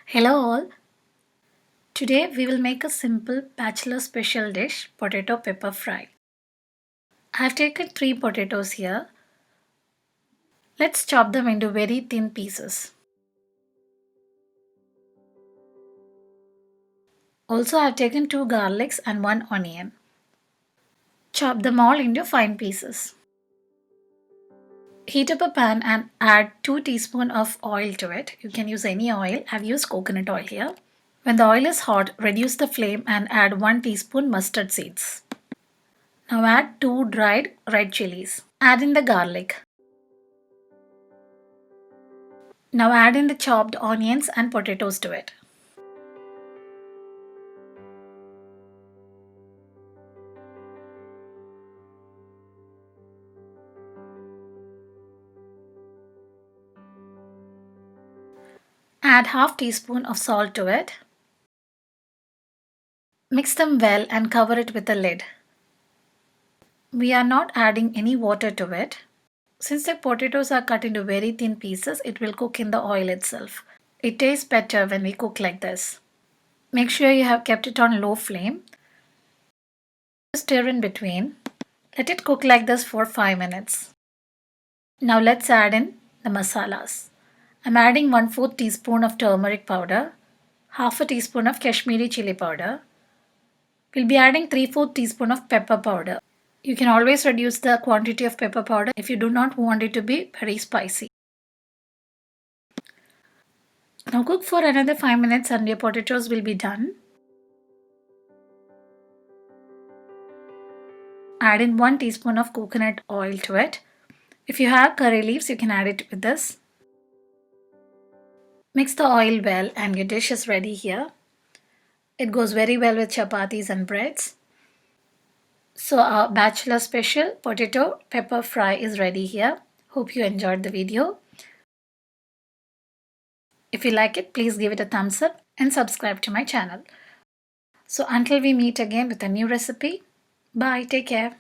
Hello all. Today we will make a simple bachelor special dish, potato pepper fry. I have taken 3 potatoes here. Let's chop them into very thin pieces. Also I have taken 2 garlics and 1 onion. Chop them all into fine pieces. Heat up a pan and add 2 teaspoons of oil to it. You can use any oil. I've used coconut oil here. When the oil is hot, reduce the flame and add 1 teaspoon mustard seeds. Now add 2 dried red chilies. Add in the garlic. Now add in the chopped onions and potatoes to it. Add half teaspoon of salt to it. Mix them well and cover it with a lid. We are not adding any water to it. Since the potatoes are cut into very thin pieces, it will cook in the oil itself. It tastes better when we cook like this. Make sure you have kept it on low flame. Stir in between. Let it cook like this for 5 minutes. Now let's add in the masalas. I'm adding 1/4 teaspoon of turmeric powder, half a teaspoon of Kashmiri chili powder. We'll be adding 3/4 teaspoon of pepper powder. You can always reduce the quantity of pepper powder if you do not want it to be very spicy. Now cook for another 5 minutes and your potatoes will be done. Add in 1 teaspoon of coconut oil to it. If you have curry leaves, you can add it with this. Mix the oil well and your dish is ready here. It goes very well with chapatis and breads. So our bachelor special potato pepper fry is ready here. Hope you enjoyed the video. If you like it, please give it a thumbs up and subscribe to my channel. So until we meet again with a new recipe, bye, take care.